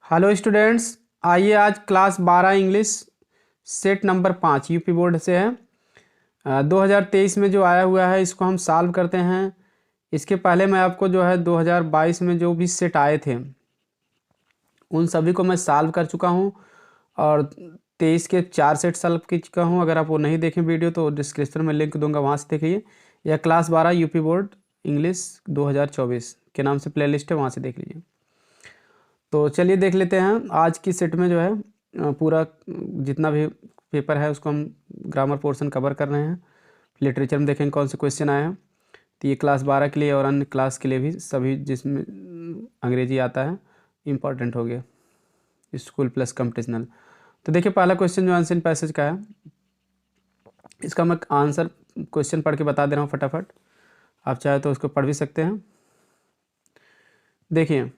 Hello students, आइए आज class 12 English set number 5 UP board से है। 2023 में जो आया हुआ है इसको हम सॉल्व करते हैं। इसके पहले मैं आपको जो है 2022 में जो भी सेट आए थे उन सभी को मैं सॉल्व कर चुका हूं और 23 के 4 सेट सॉल्व कर चुका हूं। अगर आप वो नहीं देखें वीडियो तो डिस्क्रिप्शन में लिंक दूंगा, वहां से देखिए। यह क्लास 12 यूपी बोर्ड इंग्लिश 2024 के नाम से प्लेलिस्ट है, वहाँ से देख लीजिए। तो चलिए देख लेते हैं आज की सेट में जो है पूरा जितना भी पेपर है उसको हम ग्रामर पोर्शन कवर कर रहे हैं। लिटरेचर में देखेंगे कौन से क्वेश्चन आए हैं। तो ये क्लास 12 के लिए और अन्य क्लास के लिए भी सभी जिसमें अंग्रेजी आता है इम्पॉर्टेंट हो गया, स्कूल प्लस कंपटिशनल। तो देखिए पहला क्वेश्चन जो आंसर पैसेज का है, इसका मैं आंसर क्वेश्चन पढ़ के बता दे रहा हूँ फटाफट। आप चाहे तो उसको पढ़ भी सकते हैं। देखिए,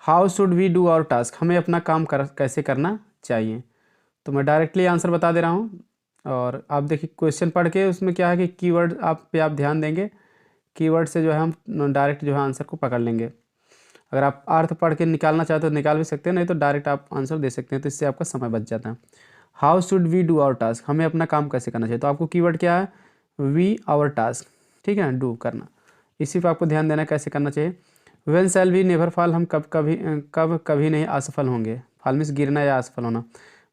how should we do our task, हमें अपना काम कैसे करना चाहिए। तो मैं डायरेक्टली आंसर बता दे रहा हूँ और आप देखिए क्वेश्चन पढ़ के उसमें क्या है कि कीवर्ड आप ध्यान देंगे। कीवर्ड से जो है हम डायरेक्ट जो है आंसर को पकड़ लेंगे। अगर आप अर्थ पढ़ के निकालना चाहते हो तो निकाल भी सकते हैं, नहीं तो डायरेक्ट आप आंसर दे सकते हैं, तो इससे आपका समय बच जाता है। How should we do our task, हमें अपना काम कैसे करना चाहिए। तो आपको कीवर्ड क्या है, वी आवर टास्क, ठीक है, डू करना, इसी पर आपको ध्यान देना कैसे करना चाहिए। When shall we never fall, हम कब कभी नहीं असफल होंगे। फॉल मीन्स गिरना या असफल होना।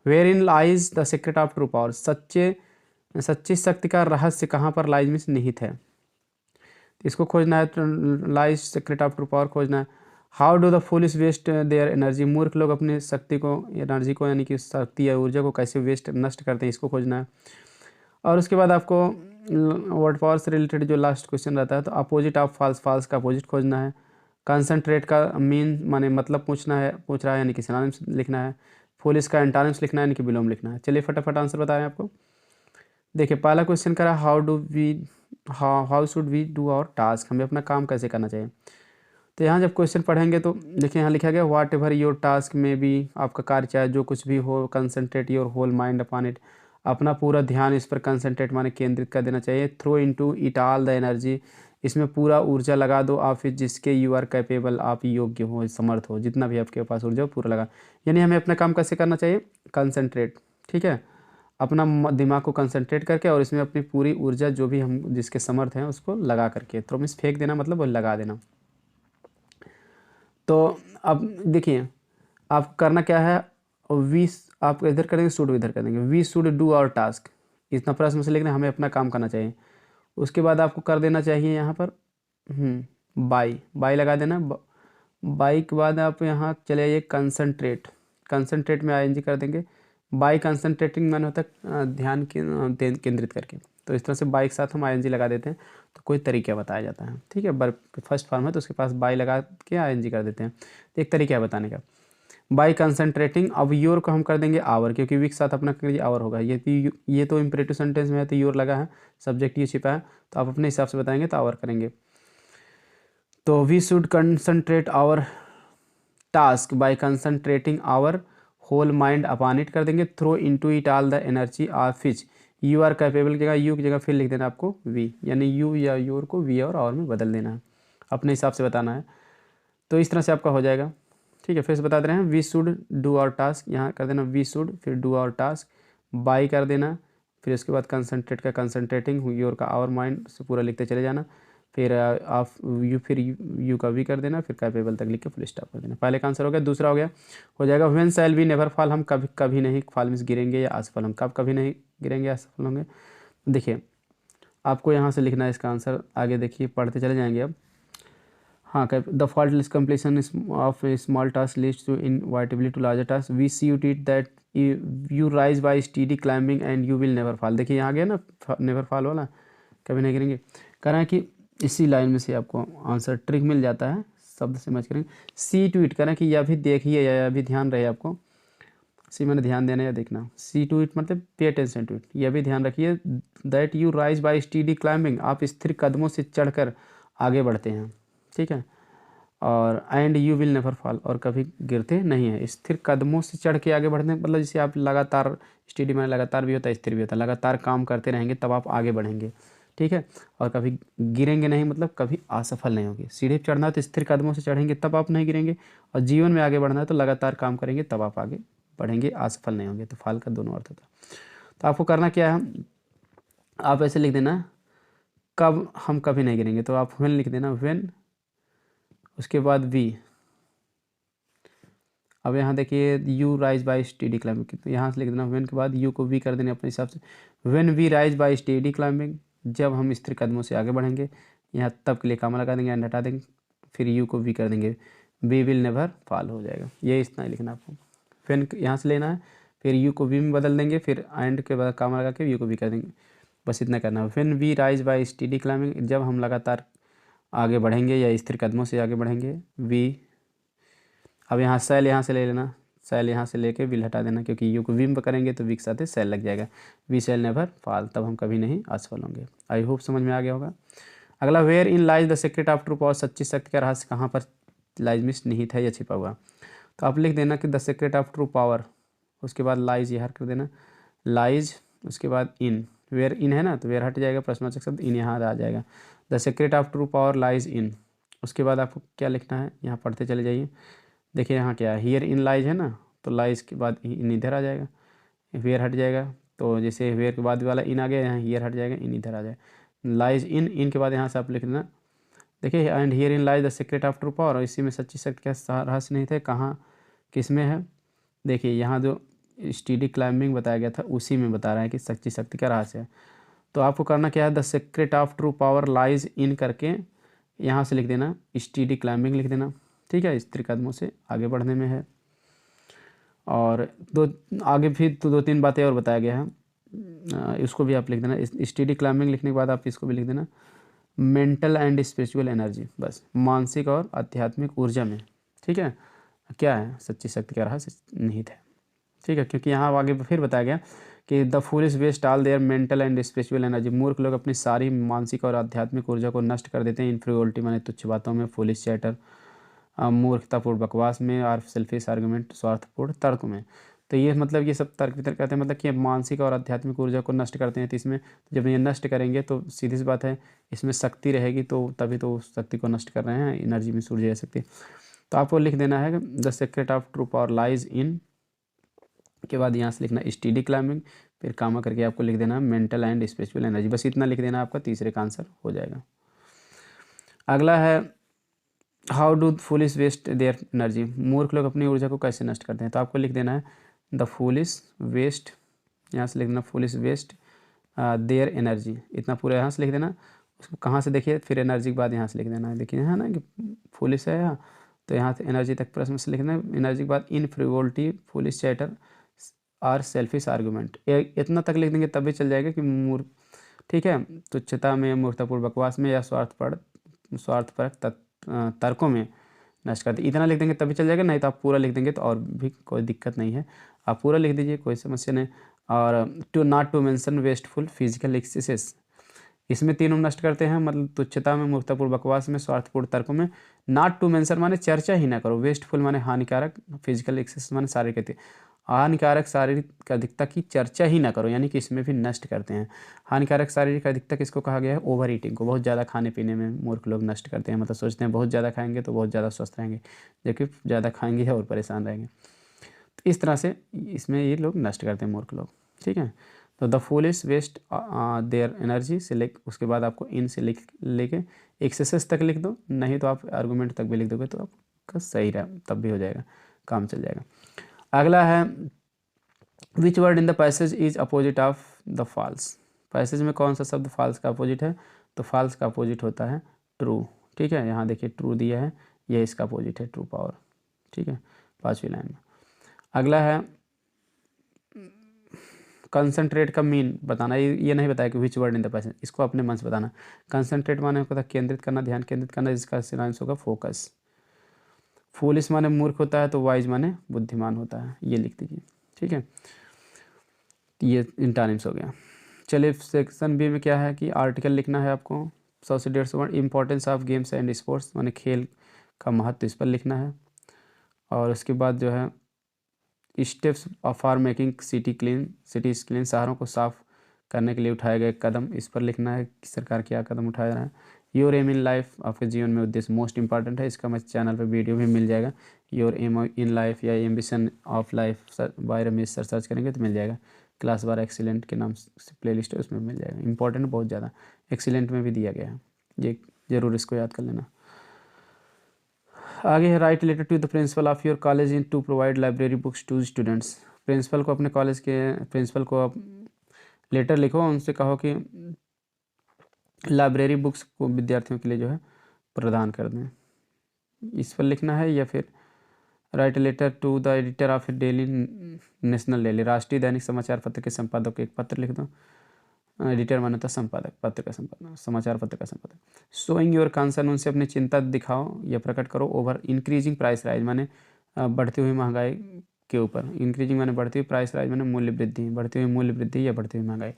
Wherein lies the secret of true power, सच्ची शक्ति का रहस्य कहाँ पर लाइज मीन्स निहित है, इसको खोजना है। Lies secret of true power खोजना है। How do the foolish waste their energy, मूर्ख लोग अपनी शक्ति को, एनर्जी को, यानी कि शक्ति या ऊर्जा को कैसे वेस्ट नष्ट करते हैं, इसको खोजना है। और उसके बाद आपको वर्ड पावर से रिलेटेड जो लास्ट क्वेश्चन रहता है, तो अपोजिट ऑफ फॉल्स, फॉल्स का अपोजिट खोजना है। कंसंट्रेट का मीन माने मतलब पूछ रहा है, यानी कि सिनोनिम्स लिखना है। फुलिश का एंटोनिम्स लिखना है, यानी कि विलोम लिखना है। चलिए फटाफट आंसर बताएं आपको। देखिए पहला क्वेश्चन करा how should we do our task, हमें अपना काम कैसे करना चाहिए। तो यहाँ जब क्वेश्चन पढ़ेंगे तो देखिए यहाँ लिखा गया whatever your task may be, आपका कार्य चाहे जो कुछ भी हो, concentrate your whole mind upon it, अपना पूरा ध्यान इस पर कंसंट्रेट माने केंद्रित कर देना चाहिए। Throw into it all the energy, इसमें पूरा ऊर्जा लगा दो आप जिसके यू आर कैपेबल, आप योग्य हो, समर्थ हो, जितना भी आपके पास ऊर्जा हो पूरा लगा। यानी हमें अपना काम कैसे करना चाहिए, कंसंट्रेट, ठीक है, अपना दिमाग को कंसंट्रेट करके और इसमें अपनी पूरी ऊर्जा जो भी हम जिसके समर्थ हैं उसको लगा करके, थ्रो मीन्स फेंक देना, मतलब वो लगा देना। तो अब देखिए आपको करना क्या है, वी आप इधर करेंगे, शुड इधर कर देंगे, we should do our task, इतना प्रश्न से लिखना, हमें अपना काम करना चाहिए। उसके बाद आपको कर देना चाहिए यहाँ पर बाई लगा देना। बाई के बाद आप यहाँ चले आइए कंसंट्रेट, कंसंट्रेट में आईएनजी कर देंगे। बाई कंसंट्रेटिंग मैंने होता है ध्यान केंद्रित करके, तो इस तरह से बाई के साथ हम आईएनजी लगा देते हैं। तो कोई तरीका बताया जाता है, ठीक है, वर्ब फर्स्ट फॉर्म है तो उसके पास बाई लगा के आईएनजी कर देते हैं। तो एक तरीका है बताने का, बाई कंसंट्रेटिंग। अब योर को हम कर देंगे आवर, क्योंकि वी के साथ अपना आवर होगा। ये तो इम्परेटिव सेंटेंस में है तो योर लगा है, सब्जेक्ट ये छिपा है, तो आप अपने हिसाब से बताएंगे तो आवर करेंगे। तो we should concentrate our task by concentrating our whole mind upon it कर देंगे। Throw into it all the energy of which you are capable की जगह यू की जगह फिर लिख देना आपको वी, यानी यू या योर को वी और आवर में बदल देना है, अपने हिसाब से बताना है। तो इस तरह से आपका हो जाएगा, ठीक है। फिर से बता दे रहे हैं, we should do our task, यहाँ कर देना वी शुड, फिर डू आवर टास्क, बाई कर देना, फिर उसके बाद कंसंट्रेट का कंसंट्रेटिंग, योर का आवर माइंड से पूरा लिखते चले जाना, फिर आप यू, फिर यू का वी कर देना, फिर कैपेबल तक लिख के फुल स्टॉप कर देना। पहले का आंसर हो गया। दूसरा हो जाएगा when shall we never fall, हम कभी कभी नहीं, फॉल मीन्स गिरेंगे या असफल, हम कब कभी नहीं गिरेंगे या असफल होंगे। देखिए आपको यहाँ से लिखना है इसका आंसर, आगे देखिए पढ़ते चले जाएंगे अब। हाँ, the faultless completion of a small task leads to inevitably to larger task. We see you did that you rise by steady climbing and you will never fall. देखिए यहाँ आ गया ना नेवर फॉल वाला, कभी नहीं गिरेंगे। कह रहा है कि इसी लाइन में से आपको आंसर ट्रिक मिल जाता है, शब्द से मैच करेंगे। सी टू इट, कह रहा है कि यह भी देखिए या यह भी ध्यान रहे आपको, सी मैंने ध्यान देना या देखना। सी टू इट मतलब पे अटेंशन टू इट, यह भी ध्यान रखिए that you rise by steady climbing, आप स्थिर कदमों से चढ़कर आगे बढ़ते हैं, ठीक है। और and you will never fall, और कभी गिरते नहीं हैं, स्थिर कदमों से चढ़ के आगे बढ़ते हैं, मतलब जैसे आप लगातार, स्टडी में लगातार भी होता है, स्थिर भी होता है, लगातार काम करते रहेंगे तब आप आगे बढ़ेंगे, ठीक है। और कभी गिरेंगे नहीं, मतलब कभी असफल नहीं होंगे। सीढ़ी पर चढ़ना है तो स्थिर कदमों से चढ़ेंगे तब आप नहीं गिरेंगे, और जीवन में आगे बढ़ना है तो लगातार काम करेंगे तब आप आगे बढ़ेंगे, असफल नहीं होंगे। तो फाल का दोनों अर्थ होता है। तो आपको करना क्या है, आप ऐसे लिख देना, कब हम कभी नहीं गिरेंगे, तो आप व्हेन लिख देना, व्हेन, उसके बाद वी। अब यहाँ देखिए you rise by steady climbing, तो यहाँ से लिख देना व्हेन के बाद यू को वी कर देने अपने हिसाब से। When we rise by steady climbing, जब हम स्थिर कदमों से आगे बढ़ेंगे, यहाँ तब के लिए कामा लगा देंगे एंड हटा देंगे, फिर यू को वी कर देंगे, वी विल नेवर फॉल हो जाएगा। ये इतना ही लिखना आपको। व्हेन यहाँ से लेना है, फिर यू को वी में बदल देंगे, फिर एंड के बाद कामा लगा के यू को वी कर देंगे, बस इतना करना है। When we rise by steady climbing, जब हम लगातार आगे बढ़ेंगे या स्थिर कदमों से आगे बढ़ेंगे, वी। अब यहाँ सेल यहाँ से ले लेना, सेल यहाँ से लेके विल हटा देना, क्योंकि यू को विम पर करेंगे तो वी के साथ सेल लग जाएगा। वी सेल नेवर फॉल, तब हम कभी नहीं असफल होंगे। आई होप समझ में आ गया होगा। अगला, wherein lies the secret of true power, सच्ची शक्ति का रहस्य कहाँ पर लाइज में निहित है या छिपा हुआ। तो आप लिख देना कि the secret of true power, उसके बाद लाइज यहाँ कर देना, लाइज, उसके बाद इन, वेयर इन है ना तो वेयर हट जाएगा, प्रश्नवाचक शब्द इन यहाँ आ जाएगा। The secret of true power lies in, उसके बाद आपको क्या लिखना है, यहाँ पढ़ते चले जाइए। देखिए यहाँ क्या है, हियर इन लाइज है ना, तो लाइज के बाद इन इधर आ जाएगा, वेयर हट जाएगा, तो जैसे वेयर के बाद वाला इन आ गया, यहाँ हियर हट जाएगा, इन इधर आ जाएगा। लाइज इन के बाद यहाँ से आप लिख देना, देखिए and here in lies the secret of true power, और इसी में सच्ची शक्ति का रहस्य नहीं थे, कहाँ किस में है। देखिए यहाँ जो स्टेडी क्लाइंबिंग बताया गया था उसी में बता रहा है कि सच्ची शक्ति का रहस्य है। तो आपको करना क्या है, the secret of true power lies in करके यहाँ से लिख देना स्टेडी क्लाइंबिंग लिख देना, ठीक है, स्थिर कदमों से आगे बढ़ने में है। और दो आगे भी तो 2-3 बातें और बताया गया है, इसको भी आप लिख देना। स्टेडी क्लाइंबिंग लिखने के बाद आप इसको भी लिख देना, मेंटल एंड स्पिरिचुअल एनर्जी, बस मानसिक और आध्यात्मिक ऊर्जा में, ठीक है, क्या है, सच्ची शक्ति का रहस्य निहित है, ठीक है। क्योंकि यहाँ आगे फिर बताया गया कि the foolish waste all their mental and spiritual energy, मूर्ख लोग अपनी सारी मानसिक और आध्यात्मिक ऊर्जा को नष्ट कर देते हैं इन्फीरियोरिटी माने तुच्छ बातों में, फूलिश चैटर मूर्खतापूर्ण बकवास में, और सेल्फिश आर्गुमेंट स्वार्थपूर्ण तर्क में। तो ये मतलब ये सब तर्क वितर्क कहते हैं, मतलब कि मानसिक और आध्यात्मिक ऊर्जा को नष्ट करते हैं। तो इसमें जब ये नष्ट करेंगे तो सीधी सी बात है इसमें शक्ति रहेगी, तो तभी तो उस शक्ति को नष्ट कर रहे हैं, एनर्जी में ऊर्जा शक्ति। तो आपको लिख देना है the secret of true power lies in के बाद यहाँ से लिखना स्टेडी क्लाइंबिंग, फिर कामा करके आपको लिख देना मेंटल एंड स्पिरिचुअल एनर्जी, बस इतना लिख देना, आपका तीसरे का आंसर हो जाएगा। अगला है how do foolish waste their energy, मूर्ख लोग अपनी ऊर्जा को कैसे नष्ट करते हैं। तो आपको लिख देना है द फूलिश वेस्ट, यहाँ से लिख देना फूलिश वेस्ट देयर एनर्जी, इतना पूरा यहाँ से लिख देना। उसको कहाँ से देखिए, फिर एनर्जी के बाद यहाँ से लिख देना है, देखिए है ना कि फूलिश है यहाँ, तो यहाँ से एनर्जी तक प्रश्न से लिखना है। एनर्जी के बाद in frivolity foolish chatter or selfish argument, इतना तक लिख देंगे तब भी चल जाएगा कि मूर्ख, ठीक है, तुच्छता में, मूर्खतापूर्ण बकवास में, या स्वार्थपरक तर्कों में नष्ट कर दे, इतना लिख देंगे तभी चल जाएगा। नहीं तो आप पूरा लिख देंगे तो और भी कोई दिक्कत नहीं है, आप पूरा लिख दीजिए, कोई समस्या नहीं। और to not to mention wasteful physical excesses, इसमें तीनों नष्ट करते हैं, मतलब तुच्छता में, मूर्खतापूर्ण बकवास में, स्वार्थपूर्ण तर्कों में। नॉट टू मेंशन माने चर्चा ही ना करो, वेस्टफुल माने हानिकारक, फिजिकल एक्सेस माने शारीरिक, हानिकारक शारीरिक अधिकता की चर्चा ही ना करो, यानी कि इसमें भी नष्ट करते हैं। हानिकारक शारीरिक अधिकता किसको कहा गया है, ओवर ईटिंग को, बहुत ज़्यादा खाने पीने में मूर्ख लोग नष्ट करते हैं, मतलब सोचते हैं बहुत ज़्यादा खाएंगे तो बहुत ज़्यादा स्वस्थ रहेंगे, जबकि ज़्यादा खाएंगे और परेशान रहेंगे। तो इस तरह से इसमें ये लोग नष्ट करते हैं मूर्ख लोग, ठीक है। तो the foolish waste their energy से उसके बाद आपको इन से लेके एक्सेसेस तक लिख दो, नहीं तो आप आर्गूमेंट तक भी लिख दोगे तो आपका सही रहा, तब भी हो जाएगा, काम चल जाएगा। अगला है which word in the passage is opposite of the false, passage में कौन सा शब्द फॉल्स का अपोजिट है। तो फॉल्स का अपोजिट होता है ट्रू, ठीक है, यहाँ देखिए ट्रू दिया है, यह इसका अपोजिट है ट्रू पावर, ठीक है, 5वीं लाइन में। अगला है कंसंट्रेट का मीन बताना, ये नहीं बताया कि विच वर्ड इन द पैसेज, इसको अपने मन से बताना। कंसंट्रेट माने होता है केंद्रित करना, ध्यान केंद्रित करना, जिसका सिनोनिम्स होगा फोकस। फूलिश माने मूर्ख होता है, तो वाइज माने बुद्धिमान होता है, ये लिख दीजिए, ठीक है। ये इंटानिम्स हो गया। चलिए सेक्शन बी में क्या है कि आर्टिकल लिखना है आपको 100 से 150 word, importance of games and sports माने खेल का महत्व, इस पर लिखना है। और उसके बाद जो है steps for making cities clean, शहरों को साफ करने के लिए उठाए गए कदम, इस पर लिखना है कि सरकार क्या कदम उठाया रहा है। योर एम इन लाइफ, आपके जीवन में उद्देश्य मोस्ट इंपॉर्टेंट है, इसका मैं चैनल पर वीडियो भी मिल जाएगा। योर एम इन लाइफ या ambition of life by Ramesh sir search करेंगे तो मिल जाएगा। क्लास बार एक्सीलेंट के नाम से प्लेलिस्ट है, उसमें मिल जाएगा। इंपॉर्टेंट बहुत ज़्यादा, एक्सीलेंट में भी दिया गया है, ये ज़रूर इसको याद कर लेना। आगे है write letter to the principal of your college in to provide library books to students. Principal को, अपने कॉलेज के प्रिंसिपल को आप लेटर लिखो, उनसे कहो कि लाइब्रेरी बुक्स को विद्यार्थियों के लिए जो है प्रदान कर दें, इस पर लिखना है। या फिर write letter to the editor of daily national daily, राष्ट्रीय दैनिक समाचार पत्र के संपादक को एक पत्र लिख दो। एडिटर माने तो संपादक, पत्र का संपादक, समाचार पत्र का संपादक। शोइंग योर कंसर्न, उनसे अपनी चिंता दिखाओ या प्रकट करो। ओवर इंक्रीजिंग प्राइस राइज माने बढ़ती हुई महंगाई के ऊपर। इंक्रीजिंग माने बढ़ती हुई, प्राइस राइज माने मूल्य वृद्धि, बढ़ती हुई मूल्य वृद्धि या बढ़ती हुई महंगाई।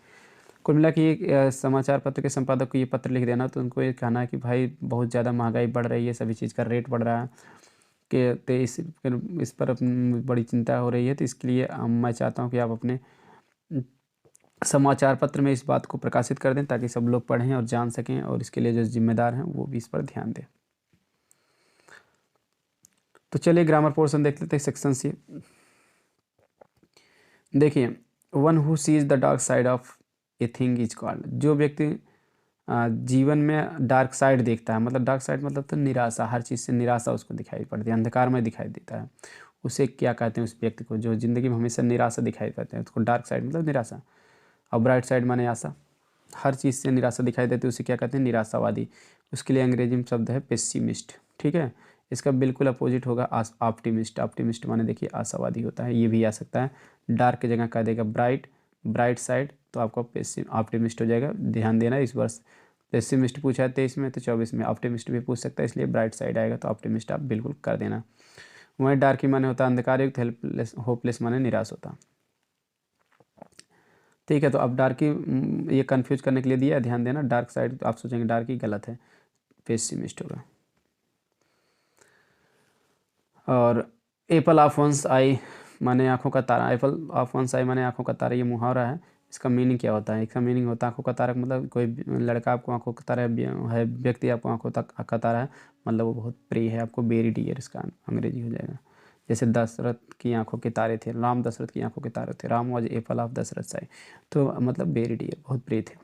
कुल मिला कि एक समाचार पत्र के संपादक को ये पत्र लिख देना, तो उनको ये कहना है कि भाई बहुत ज़्यादा महंगाई बढ़ रही है, सभी चीज़ का रेट बढ़ रहा है कि तो इस पर बड़ी चिंता हो रही है। तो इसके लिए मैं चाहता हूँ कि आप अपने समाचार पत्र में इस बात को प्रकाशित कर दें ताकि सब लोग पढ़ें और जान सकें, और इसके लिए जो जिम्मेदार हैं वो भी इस पर ध्यान दें। तो चलिए ग्रामर पोर्शन देख लेते हैं, सेक्शन सी। देखिए, one who seize the dark side of a thing is called, जो व्यक्ति जीवन में डार्क साइड देखता है, मतलब डार्क साइड मतलब तो निराशा, हर चीज़ से निराशा उसको दिखाई पड़ती है, अंधकार में दिखाई देता है, उसे क्या कहते हैं उस व्यक्ति को जो ज़िंदगी में हमेशा निराशा दिखाई पड़ते हैं, उसको डार्क साइड मतलब निराशा। और ब्राइट साइड माने आशा, हर चीज़ से निराशा दिखाई देती है, उसे क्या कहते हैं निराशावादी। उसके लिए अंग्रेजी में शब्द है पेसिमिस्ट, ठीक है। इसका बिल्कुल अपोजिट होगा ऑप्टिमिस्ट। ऑप्टिमिस्ट माने देखिए आशावादी होता है, ये भी आ सकता है। डार्क की जगह कह देगा ब्राइट, ब्राइट साइड, तो आपका ऑप्टिमिस्ट हो जाएगा। ध्यान देना, इस वर्ष पेसिमिस्ट पूछा है 23 में, तो 24 में ऑप्टिमिस्ट भी पूछ सकता है, इसलिए ब्राइट साइड आएगा, तो ऑप्टिमिस्ट आप बिल्कुल कर देना। वहीं डार्क ही माने होता है अंधकार युक्त, हेल्पलेस होपलेस माने निराश होता। ठीक है, तो अब डार्क ही ये कंफ्यूज करने के लिए दिया, ध्यान देना। डार्क साइड आप सोचेंगे डार्क ही, गलत है, पेसिमिस्ट होगा। और एप्पल ऑफ वंस आई माने आंखों का तारा, एप्पल ऑफ वंस आई माने आंखों का तारा, ये मुहावरा है। इसका मीनिंग क्या होता है? इसका मीनिंग होता है आंखों का तारा, मतलब कोई लड़का आपको आंखों का तारा है, व्यक्ति आपको आंखों तक का तारा है, मतलब वो बहुत प्रिय है आपको, वेरी डियर इसका अंग्रेजी हो जाएगा। जैसे दशरथ की आंखों के तारे थे, राम दशरथ की आंखों के तारे थे, Ram was apple of Dasharath साई, तो मतलब वेरी डियर, बहुत प्रिय थे।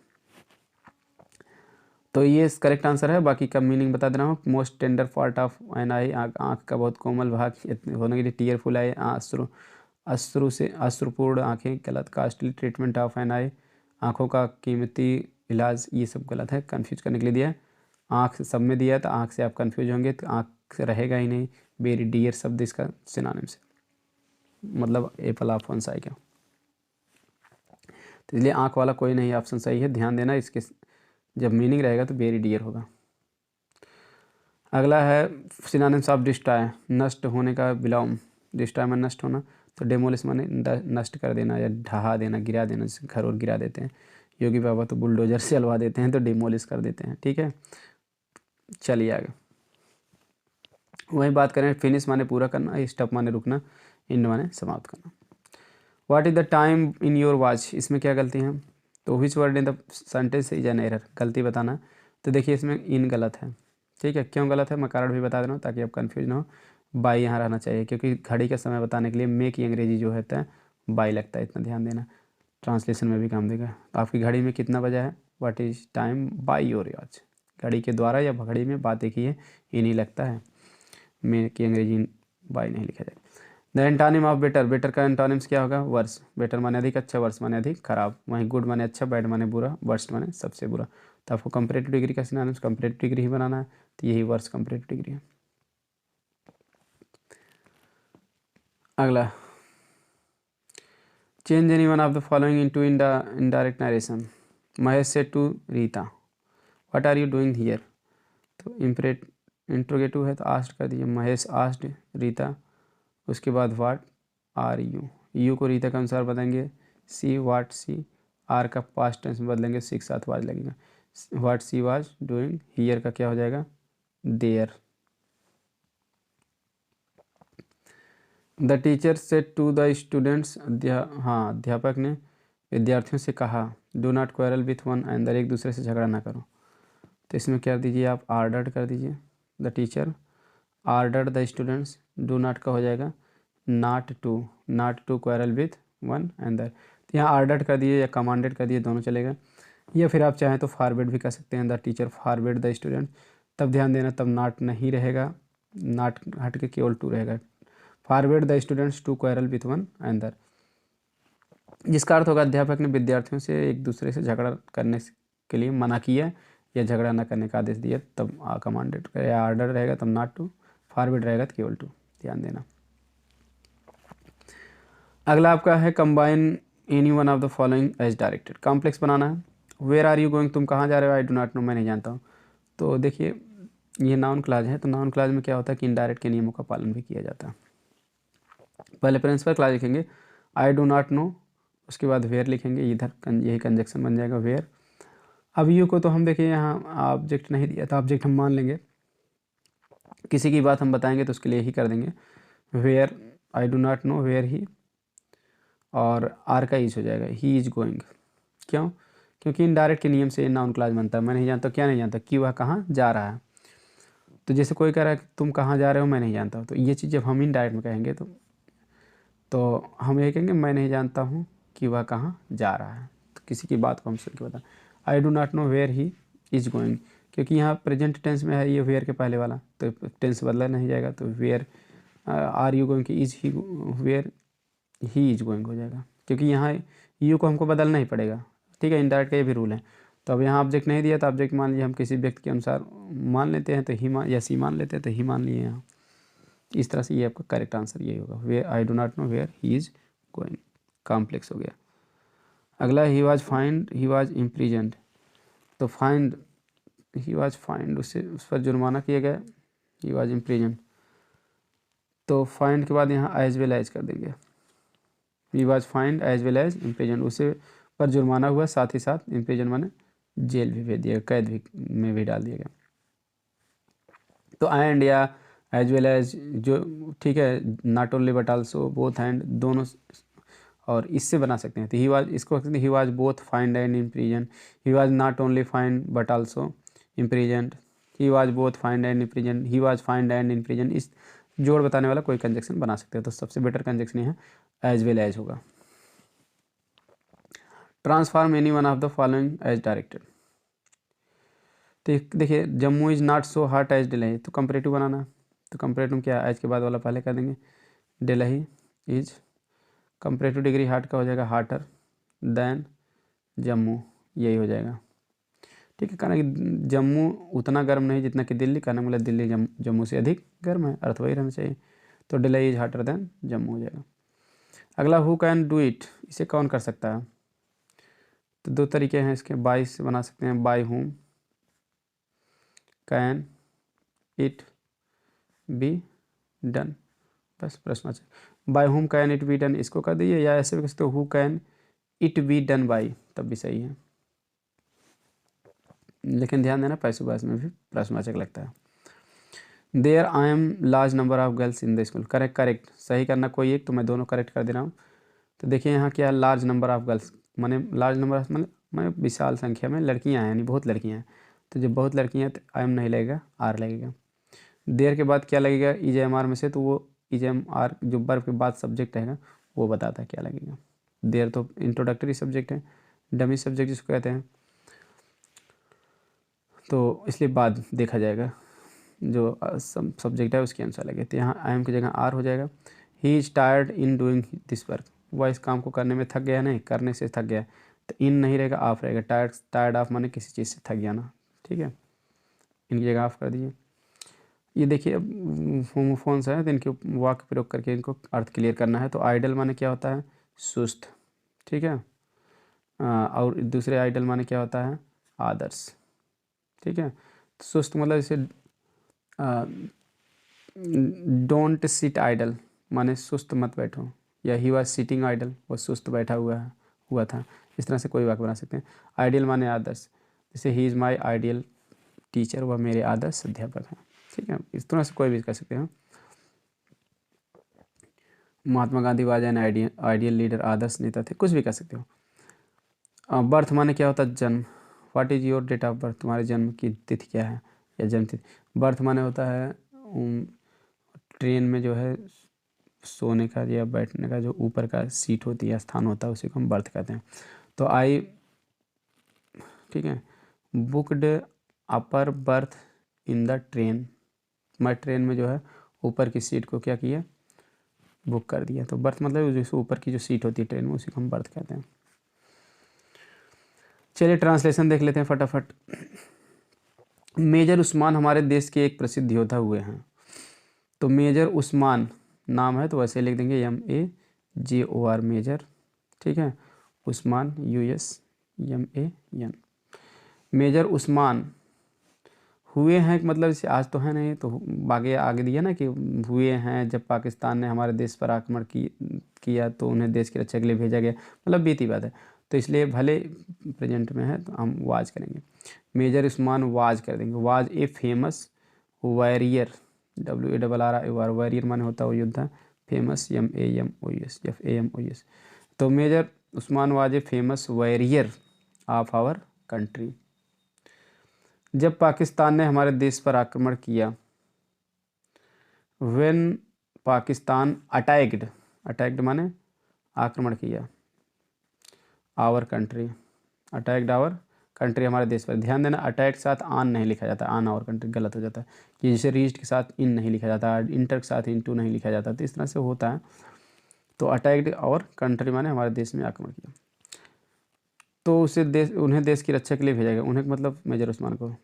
तो ये करेक्ट आंसर है। बाकी का मीनिंग बता दे रहा हूँ। Most tender part of an eye, आँख का बहुत कोमल भाग होने के लिए, टीयरफुल आई, अश्रु से अश्रुपूर्ण आँखें, गलत। कास्टली ट्रीटमेंट ऑफ एन आई, आँखों का कीमती इलाज, ये सब गलत है, कन्फ्यूज करने के लिए दिया है। आँख सब में दिया है, तो आँख से आप कन्फ्यूज होंगे, तो आँख रहेगा ही नहीं। वेरी डियर शब्द इसका सिनोनिम से, मतलब एप्पल ऑफ वन आई का, तो इसलिए आँख वाला कोई नहीं ऑप्शन सही है। ध्यान देना, इसके जब मीनिंग रहेगा तो वेरी डियर होगा। अगला है सिनोनिम्स ऑफ डिस्ट्रॉय, नष्ट होने का विलोम। डिस्ट्रॉय में नष्ट होना, तो डेमोलिश माने नष्ट कर देना या ढहा देना, गिरा देना, जैसे घर और गिरा देते हैं। योगी बाबा तो बुलडोजर से हलवा देते हैं, तो डेमोलिश कर देते हैं, ठीक है। चलिए आगे, वही बात करें। फिनिश माने पूरा करना, स्टॉप माने रुकना, इंड माने समाप्त करना। What is the time in your watch, इसमें क्या गलती है? तो विच word in the sentence is an error, गलती बताना। तो देखिए इसमें इन गलत है, ठीक है। क्यों गलत है मैं कारण भी बता दे रहा हूँ ताकि आप कन्फ्यूज ना हो। बाई यहाँ रहना चाहिए, क्योंकि घड़ी का समय बताने के लिए मे की अंग्रेजी जो होता है बाई लगता है, इतना ध्यान देना, ट्रांसलेशन में भी काम देगा। तो आपकी घड़ी में कितना बजा है? What is time by your watch, घड़ी के द्वारा या घड़ी में बात एक ही है, इन ही लगता है, मे की अंग्रेजी बाई नहीं लिखा जाएगा। The antonym of better, better का एंटोनिम्स क्या होगा? वर्स। बेटर माने अधिक अच्छा, वर्स माने अधिक खराब। वहीं गुड माने अच्छा, बैड माने बुरा, वर्स्ट माने सबसे बुरा। तो आपको कंपैरेटिव डिग्री का सिनोनिम्स कंपैरेटिव डिग्री ही बनाना है, तो यही वर्स कंपैरेटिव डिग्री है। अगला, change any one of the following into indirect narration. Mahesh से to Rita, what are you doing here, तो इंट्रोगेटिव है, तो आस्ट कर दीजिए। महेश आस्ट रीता, उसके बाद व्हाट आर यू, यू को रीता के अनुसार बदलेंगे, सी व्हाट सी, आर का पास्ट टेंस में बदलेंगे, सी के साथ वाज लगेगा। What she was doing, here का क्या हो जाएगा? There. The teacher said to the students, हाँ अध्यापक ने विद्यार्थियों से कहा, do not quarrel with one another, एक दूसरे से झगड़ा ना करो। तो इसमें क्या दीजिए आप, आर्डर्ड कर दीजिए, the teacher ordered the students, do not का हो जाएगा not to quarrel with one another. तो यहाँ आर्डर्ड कर दिए या कमांडेड कर दिए, दोनों चलेगा। या फिर आप चाहें तो फॉरवर्ड भी कर सकते हैं, the teacher forward the student. तब ध्यान देना, तब नॉट नहीं रहेगा, नॉट हट के केवल टू रहेगा। Forward the students to quarrel with one another, जिसका अर्थ होगा अध्यापक ने विद्यार्थियों से एक दूसरे से झगड़ा करने के लिए मना किया या झगड़ा न करने का आदेश दिया, तब कमांडेड या आर्डर रहेगा, तब नॉट टू। फॉरवर्ड रहेगा तो केवल टू, ध्यान देना। अगला आपका है combine any one of the following as directed. Complex बनाना है। वेयर आर यू गोइंग, तुम कहाँ जा रहे हो, आई डू नॉट नो, मैं नहीं जानता हूँ। तो देखिए ये नाउन क्लाज है, तो नाउन क्लाज में क्या होता है कि इनडायरेक्ट के नियमों का पालन भी किया जाता है। पहले प्रिंसिपल क्लाज लिखेंगे, आई डू नॉट नो, उसके बाद वेयर लिखेंगे, इधर यही कंजक्शन बन जाएगा वेयर। अब यू को तो हम देखिए यहाँ ऑब्जेक्ट नहीं दिया था, ऑब्जेक्ट हम मान लेंगे, किसी की बात हम बताएंगे तो उसके लिए ही कर देंगे। Where I do not know where he, और आर का इज हो जाएगा, ही इज गोइंग। क्यों? क्योंकि इनडायरेक्ट के नियम से नाउन क्लाज बनता है। मैं नहीं जानता, क्या नहीं जानता, कि वह कहाँ जा रहा है। तो जैसे कोई कह रहा है कि तुम कहाँ जा रहे हो, मैं नहीं जानता हूँ, तो ये चीज़ जब हम इनडायरेक्ट में कहेंगे तो हम ये कहेंगे मैं नहीं जानता हूँ कि वह कहाँ जा रहा है। तो किसी की बात को हम सुन के बता, I do not know where he is going, क्योंकि यहाँ प्रेजेंट टेंस में है ये वेयर के पहले वाला, तो टेंस बदला नहीं जाएगा। तो वेयर आर यू गोइंग की is he, where he is going हो जाएगा, क्योंकि यहाँ यू को हमको बदलना ही पड़ेगा। ठीक है, इनडायरेक्ट का ये भी रूल है। तो अब यहाँ ऑब्जेक्ट नहीं दिया, तो ऑब्जेक्ट मान लीजिए हम किसी व्यक्ति के अनुसार मान लेते हैं, तो ही मान, या सी मान लेते हैं, तो ही मान लिए यहाँ। इस तरह से ये आपका करेक्ट आंसर यही होगा, where I do not know where he is going. Complex हो गया। अगला he was fined, he was imprisoned. तो फाइंड, ही वाज फाइंड, उससे उस पर जुर्माना किया गया, ही वाज इम्प्रिजेंट। तो फाइंड के बाद यहाँ एज वेल एज कर देंगे, he was fined as well as imprisoned, उसे पर जुर्माना हुआ, साथ ही साथ इम्प्रिजेंट माने जेल भी भेज दिया, कैद भी में भी डाल दिया गया। तो एंड या एज वेल एज जो, ठीक है, not only but also, both and, दोनों, और इससे बना सकते हैं। तो ही वाज, इसको सकते हैं he was both find and imprison, he was not only find but also इम्प्रिजेंट, he was both find and imprison, he was find and imprison. इस जोड़ बताने वाला कोई कंजक्शन बना सकते हैं। तो सबसे बेटर कंजक्शन यहाँ एज वेल एज होगा। Transform any one of the following as directed. तो देखिए Jammu is not so hot as Delhi, तो कंपेरेटिव बनाना है। तो कंपेरेटिव क्या, एज के बाद वाला पहले कर देंगे, Delhi is, comparative degree heart का हो जाएगा हार्टर देन जम्मू, यही हो जाएगा। ठीक है, कहना कि जम्मू उतना गर्म नहीं जितना कि दिल्ली, कहना मतलब दिल्ली जम्मू से अधिक गर्म है, अर्थ वही रहना चाहिए। तो दिल्ली इज हार्टर देन जम्मू हो जाएगा। अगला हु कैन डू इट, इसे कौन कर सकता है। तो दो तरीके हैं इसके, बाई से बना सकते हैं, बाई हुम कैन इट बी डन, बस प्रश्नवाचक। By whom can it be done, इसको कर दीजिए, या ऐसे भी कर सकते हो, who can it be done by, तब भी सही है। लेकिन ध्यान देना पैसोबास में भी प्रश्नवाचक लगता है। There I am large number of girls in the school, correct correct, सही करना कोई एक, तो मैं दोनों करेक्ट कर दे रहा हूँ। तो देखिए यहाँ क्या है, लार्ज नंबर ऑफ गर्ल्स, माने लार्ज नंबर माने विशाल संख्या में लड़कियाँ हैं, यानी बहुत लड़कियाँ हैं। तो जब बहुत लड़कियाँ हैं तो आई एम नहीं लगेगा, आर लगेगा। देयर के बाद क्या लगेगा, इज एम आर में से, तो वो इज एम आर जो वर्ब के बाद सब्जेक्ट रहेगा वो बताता है क्या लगेगा। देयर तो इंट्रोडक्टरी सब्जेक्ट है, डमी सब्जेक्ट जिसको कहते हैं, तो इसलिए बाद देखा जाएगा जो सब्जेक्ट है उसके अनुसार लगे। तो यहाँ आई एम की जगह आर हो जाएगा। He is tired in doing this work, वह इस काम को करने में थक गया, नहीं करने से थक गया, तो इन नहीं रहेगा, ऑफ रहेगा। टायर्ड, टायर्ड ऑफ माने किसी चीज़ से थक गया ना, ठीक है, इनकी जगह ऑफ कर दीजिए। ये देखिए होमोफोन्स हैं, तो इनके वाक्य प्रयोग करके इनको अर्थ क्लियर करना है। तो आइडल माने क्या होता है, सुस्त, ठीक है, और दूसरे आइडल माने क्या होता है, आदर्श, ठीक है। तो सुस्त मतलब जैसे डोंट सिट आइडल माने सुस्त मत बैठो, या ही वाज सिटिंग आइडल, वो सुस्त बैठा हुआ था। इस तरह से कोई वाक्य बना सकते हैं। आइडियल माने आदर्श, जैसे he is my ideal teacher, वह मेरे आदर्श अध्यापक हैं, ठीक है। इस तरह से कोई भी कर सकते हैं। Mahatma Gandhi was an ideal leader, आदर्श नेता थे, कुछ भी कर सकते हो। बर्थ माने क्या होता है? जन्म। What is your date of birth? तुम्हारे जन्म की तिथि क्या है या जन्म तिथि। बर्थ माने होता है ट्रेन में जो है सोने का या बैठने का जो ऊपर का सीट होती है, स्थान होता है, उसी को हम बर्थ कहते हैं। तो आई, ठीक है, booked upper birth in the train. मैं ट्रेन में जो है ऊपर की सीट को क्या किया? बुक कर दिया। तो बर्थ मतलब जिस ऊपर की जो सीट होती है ट्रेन में, उसी को हम बर्थ कहते हैं। चलिए ट्रांसलेशन देख लेते हैं फटाफट। मेजर उस्मान हमारे देश के एक प्रसिद्ध योद्धा हुए हैं। तो मेजर उस्मान नाम है तो वैसे लिख देंगे MAJOR मेजर, ठीक है। उस्मान USMAN। मेजर उस्मान हुए हैं मतलब इसे आज तो है नहीं, तो आगे आगे दिया ना कि हुए हैं जब पाकिस्तान ने हमारे देश पर आक्रमण किया तो उन्हें देश की रक्षा के लिए भेजा गया, मतलब बीती बात है। तो इसलिए भले प्रेजेंट में है तो हम वाज करेंगे। मेजर उस्मान वाज कर देंगे। Was a famous warrior, WARR warrior माने होता है वो योद्धा, फेमस FAMOUS। तो major Usman was a famous warrior of our country. जब पाकिस्तान ने हमारे देश पर आक्रमण किया, व्हेन पाकिस्तान अटैक्ड माने आक्रमण किया, our country, attacked our country हमारे देश पर। ध्यान देना अटैक के साथ आन नहीं लिखा जाता, आन आवर कंट्री गलत हो जाता है। कि जैसे रीच्ड के साथ इन नहीं लिखा जाता, इंटर के साथ इनटू नहीं लिखा जाता, तो इस तरह से होता है। तो अटैक्ड आवर कंट्री माने हमारे देश में आक्रमण किया, तो उन्हें देश की रक्षा के लिए भेजा गया। उन्हें मतलब मेजर उस्मान को।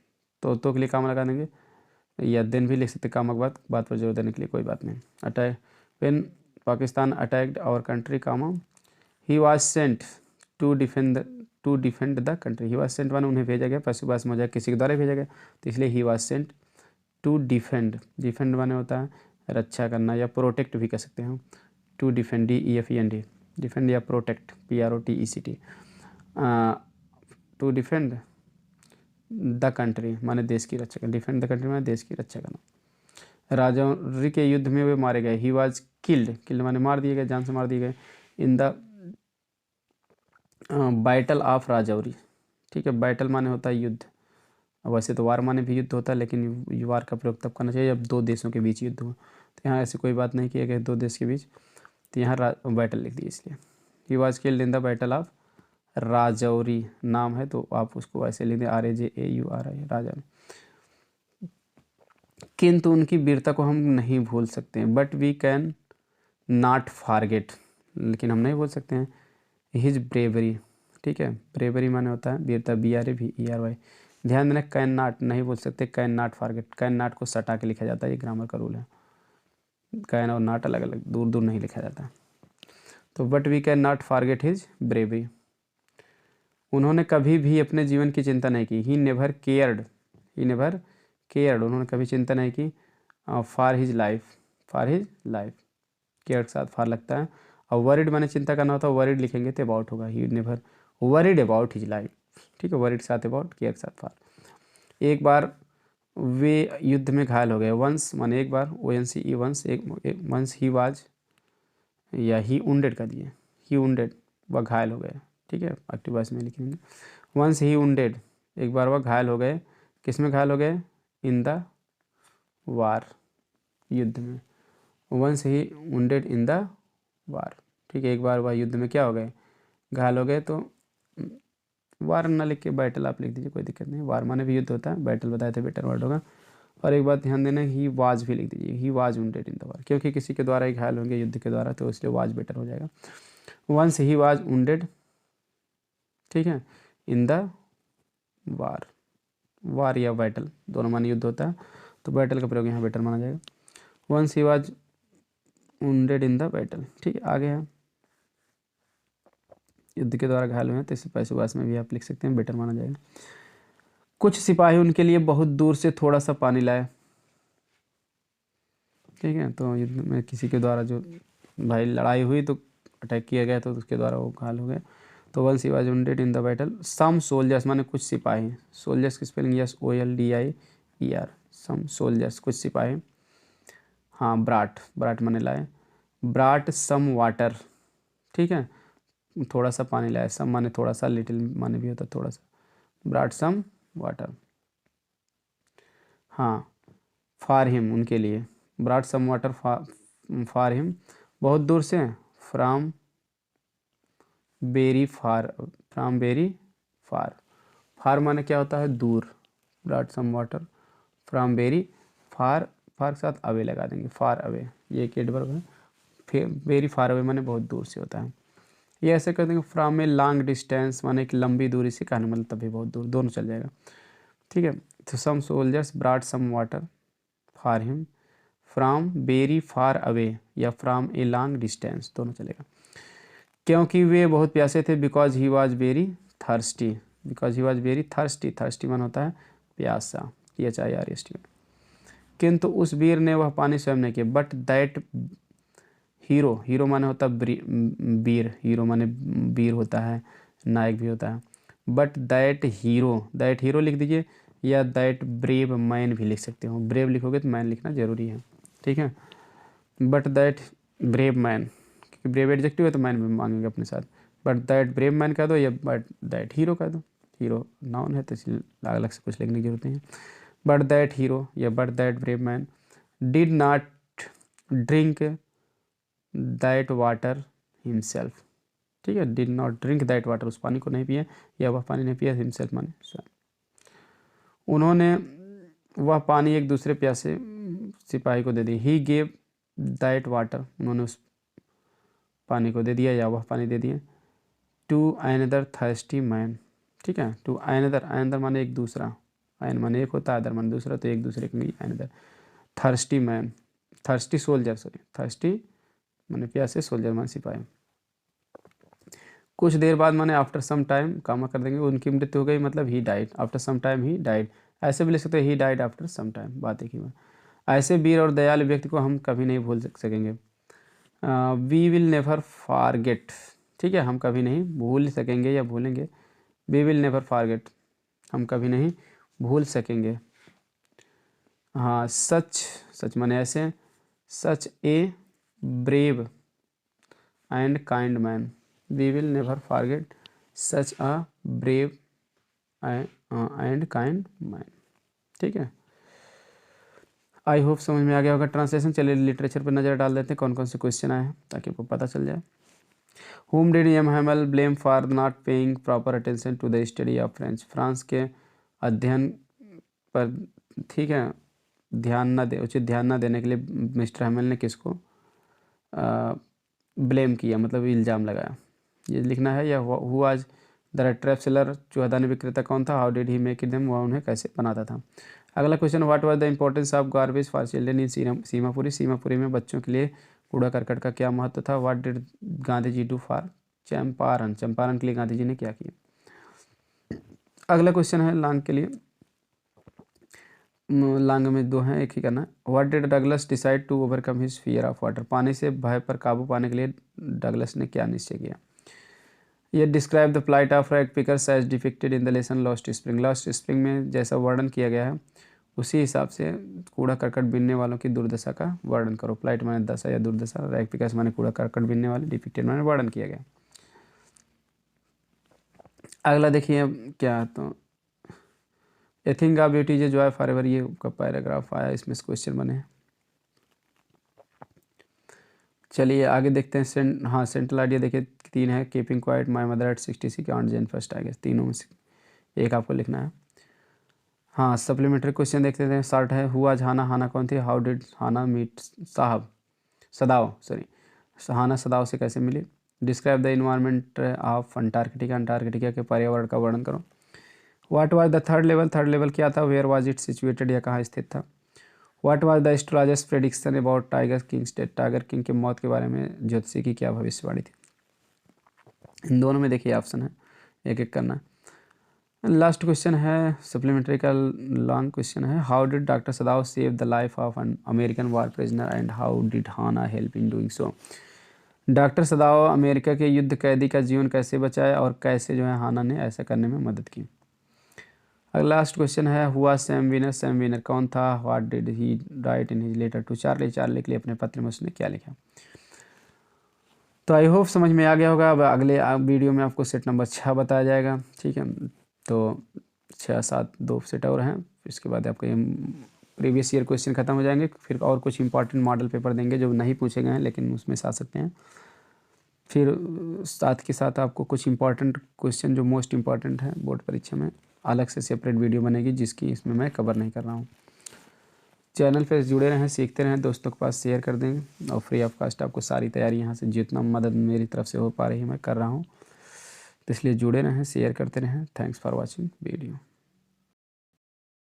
तो के लिए काम लगा देंगे, या दिन भी लिख सकते काम के बात पर जोर देने के लिए, कोई बात नहीं। Attack when Pakistan attacked our country comma he was sent to defend the country. He was sent माने उन्हें भेजा गया, पशुपास मौजा किसी के द्वारा भेजा गया, तो इसलिए he was sent to defend माने होता है रक्षा करना, या प्रोटेक्ट भी कह सकते हैं। टू डिफेंड DEFEND, डिफेंड या protect PROTECT। To defend the country माने देश की रक्षा करना, डिफेंड द कंट्री माने देश की रक्षा करना। राजौरी के युद्ध में वे मारे गए। ही वाज किल्ड माने मार दिए गए, जान से मार दिए गए। इन द बैटल ऑफ राजौरी, ठीक है। बैटल माने होता है युद्ध, वैसे तो वार माने भी युद्ध होता है, लेकिन वार का प्रयोग तब करना चाहिए जब दो देशों के बीच युद्ध हो। तो यहाँ ऐसी कोई बात नहीं की गई दो देश के बीच, तो यहाँ बैटल लिख दिए इसलिए। He was killed in the battle of Rajouri नाम है तो आप उसको ऐसे लिख दें RAJAURI राजौरी। किंतु उनकी वीरता को हम नहीं भूल सकते, but we can not forget, लेकिन हम नहीं भूल सकते हैं हिज ब्रेवरी, ठीक है। ब्रेवरी माने होता है वीरता, BRAVERY। ध्यान देना कैन नॉट नहीं बोल सकते, can not forget. Can not को सटा के लिखा जाता है, ये ग्रामर का रूल है। कैन और नॉट अलग अलग, दूर दूर नहीं लिखा जाता। तो but we can not forget his bravery. उन्होंने कभी भी अपने जीवन की चिंता नहीं की। ही नेवर केयर्ड उन्होंने कभी चिंता नहीं की फॉर हिज लाइफ केयर के साथ फार लगता है। और वरिड माने चिंता करना होता है, वरिड लिखेंगे तो अबाउट होगा। He never worried about his life, ठीक है। वरिड के साथ अबाउट, केयर के साथ फार। एक बार वे युद्ध में घायल हो गए। वंस माने एक बार, ONCE वंस ही वाज या ही उंडेड का दिए, ही उंडेड वह घायल हो गए, ठीक है। एक्टिव वॉइस में लिखेंगे। वंस ही उंडेड एक बार वह घायल हो गए। किस में घायल हो गए? इन द वार युद्ध में। Once he उंडेड in the war, ठीक है। एक बार वह युद्ध में क्या हो गए? घायल हो गए। तो वार ना लिख के बैटल आप लिख दीजिए, कोई दिक्कत नहीं। वार माने भी युद्ध होता है, बैटल बताए थे बेटर वर्ड होगा। और एक बात ध्यान देना, ही वाज भी लिख दीजिए, ही was wounded in the war, क्योंकि किसी के द्वारा ही घायल होंगे युद्ध के द्वारा, तो इसलिए वाज बेटर हो जाएगा। वंस ही वाज वुंडेड, ठीक है, इन द वार या बैटल दोनों माने युद्ध होता है, तो बैटल का प्रयोग यहाँ बेटर माना जाएगा। Once he was wounded in the battle, ठीक है। आगे है युद्ध के द्वारा घायल हुए हैं, तो इसे पैसुवास में भी आप लिख सकते हैं, बेटर माना जाएगा। कुछ सिपाही उनके लिए बहुत दूर से थोड़ा सा पानी लाए, ठीक है। तो युद्ध में किसी के द्वारा जो भाई लड़ाई हुई तो अटैक किया गया, तो उसके द्वारा वो घायल हो गए। तो once he was wounded in the battle some soldiers माने कुछ सिपाही, सोल्जर्स की स्पेलिंग SOLDIER, सम सोल्जर्स कुछ सिपाही। हाँ ब्राट माने लाए, ब्राट सम वाटर, ठीक है। थोड़ा सा पानी लाया, सम माने थोड़ा सा, लिटिल माने भी होता थोड़ा सा, ब्रॉट सम वाटर। हाँ, फॉर हिम उनके लिए, brought some water for him बहुत दूर से, from very far, from very far, far माने क्या होता है दूर, brought some water from very far, far के साथ अवे लगा देंगे, फार अवे, ये एक एडवर्ब है, फिर वेरी फार अवे माने बहुत दूर से होता है। ये ऐसे कर देंगे, फ्राम ए लॉन्ग डिस्टेंस माने एक लंबी दूरी से, कहने मतलब तभी बहुत दूर, दोनों चल जाएगा। ठीक है, तो some soldiers brought some water for him from very far away, या फ्राम ए लॉन्ग डिस्टेंस, दोनों चलेगा। क्योंकि वे बहुत प्यासे थे, because he was very thirsty, because he was very thirsty, thirsty मन होता है प्यासा, THIRST। किंतु उस वीर ने वह पानी स्वयं नहीं किया, बट दैट हीरो, हीरो माने होता है वीर, हीरो माने वीर होता है, नायक भी होता है, बट दैट हीरो लिख दीजिए, या दैट ब्रेव मैन भी लिख सकते हो, ब्रेव लिखोगे तो मैन लिखना जरूरी है। ठीक है, बट दैट ब्रेव मैन, क्योंकि ब्रेव एडजेक्टिव है तो मैन भी मांगेंगे अपने साथ, बट दैट ब्रेव मैन कह दो, या बट दैट हीरो कह दो, हीरो नाउन है तो इसलिए अलग अलग से कुछ लिखने की जरूरत नहीं है। बट दैट हीरो या but that brave man did not drink that water himself. ठीक है, did not drink that water, उस पानी को नहीं पिए, या वह पानी नहीं पिया, हिमसेल्फ माने स्वयं। उन्होंने वह पानी एक दूसरे प्यासे सिपाही को दे दी, ही गेव दैट वाटर, उन्होंने उस पानी को दे दिया, या वह पानी दे दिया, टू अनदर थर्स्टी मैन। ठीक है, टू अनदर, अनदर माने एक दूसरा, आयन माने एक होता है, अदर माने दूसरा, तो एक दूसरे के लिए another, thirsty man, thirsty soldier, sorry thirsty माने प्यासे, सोल्जर माने सिपाही। कुछ देर बाद माने आफ्टर सम टाइम, कामा कर देंगे, उनकी मृत्यु हो गई, मतलब he died, after some time he died, ऐसे भी लिख सकते हैं he died after some time, बात एक ही बात। ऐसे वीर और दयालु व्यक्ति को हम कभी नहीं भूल सकेंगे, वी विल नेवर फारगेट। ठीक है, हम कभी नहीं भूल सकेंगे या भूलेंगे, वी विल नेवर फारगेट, हम कभी नहीं भूल सकेंगे। हाँ, सच माने ऐसे, such a brave and kind man, we will never forget such a brave and kind man. ठीक है, आई होप समझ में आ गया होगा ट्रांसलेशन। चलिए लिटरेचर पर नज़र डाल देते हैं, कौन कौन से क्वेश्चन आए हैं ताकि आपको पता चल जाए। Whom did M Hamel blame for not paying proper attention to the study of French, France के अध्ययन पर, ठीक है, उचित ध्यान न देने के लिए मिस्टर हैमल ने किसको ब्लेम किया, मतलब इल्ज़ाम लगाया, ये लिखना है। या हु आज द ट्रैप सेलर, चूहदानी विक्रेता कौन था, how did he make them, वह उन्हें कैसे बनाता था। अगला question, what was the importance of garbage for children in Seemapuri, Seemapuri में बच्चों के लिए कूड़ा करकट का क्या महत्व था। What did Gandhi ji do for Champaran, Champaran के लिए गांधी जी ने क्या किया। अगला क्वेश्चन है लांग के लिए, लांग में दो हैं, एक ही करना है। What did Douglas decide to overcome his fear of water, पानी से भय पर काबू पाने के लिए डगलस ने क्या निश्चय किया। ये describe the plight of rag pickers as depicted in the lesson lost spring, lost spring में जैसा वर्णन किया गया है उसी हिसाब से कूड़ा करकट बीनने वालों की दुर्दशा का वर्णन करो। प्लाइट माने दशा या दुर्दशा, रैग पिकर्स माने कूड़ा करकट बीनने वाले, डिपिक्टेड माने वर्णन किया गया। अगला देखिए क्या, तो a thing of beauty is a joy for ever, ये का पैराग्राफ आया, इसमें से क्वेश्चन बने हैं। चलिए आगे देखते हैं। हाँ, सेंट्रल आइडिया देखिए 3 है, keeping quiet, my mother at 66, on Jan first आ गया, तीनों में से एक आपको लिखना है। हाँ, सप्लीमेंट्री क्वेश्चन देखते हैं, शॉर्ट है, हु आज हाना, हाना कौन थी, how did Hana meet Sadao, sorry Hana Sadao से कैसे मिली। Describe the environment of Antarctica, Antarctica के पर्यावरण का वर्णन करो। What was the third level क्या था, वेयर वाज इट सिचुएटेड, या कहाँ स्थित था। What was the astrologers prediction about tiger king state, tiger king के मौत के बारे में ज्योतिषी की क्या भविष्यवाणी थी। इन दोनों में देखिए ऑप्शन है, एक एक करना है। लास्ट क्वेश्चन है सप्लीमेंट्री का, लॉन्ग क्वेश्चन है, how did doctor Sadao save the life of an American war prisoner and how did Hana help in doing so. Doctor Sadao America के युद्ध कैदी का जीवन कैसे बचाया और कैसे जो है हाना ने ऐसा करने में मदद की। अगला लास्ट क्वेश्चन है, हुआ सैम विनर, सैम विनर कौन था, what did he write in his letter to Charley, Charley के लिए अपने पत्र में उसने क्या लिखा। तो आई होप समझ में आ गया होगा। अब अगले वीडियो में आपको सेट नंबर 6 बताया जाएगा, ठीक है। तो 6, 7 2 सेट और हैं, इसके बाद आपका ये प्रीवियस ईयर क्वेश्चन ख़त्म हो जाएंगे। फिर और कुछ इंपॉर्टेंट मॉडल पेपर देंगे जो नहीं पूछे गए हैं लेकिन उसमें से आ सकते हैं। फिर साथ के साथ आपको कुछ इंपॉर्टेंट क्वेश्चन जो मोस्ट इंपॉर्टेंट है बोर्ड परीक्षा में अलग से सेपरेट वीडियो बनेगी, जिसकी इसमें मैं कवर नहीं कर रहा हूँ। चैनल पे जुड़े रहें, सीखते रहें, दोस्तों के पास शेयर कर देंगे और फ्री ऑफ कास्ट आपको सारी तैयारी यहाँ से जितना मदद मेरी तरफ से हो पा रही है मैं कर रहा हूँ। तो इसलिए जुड़े रहें, शेयर करते रहें। Thanks for watching video.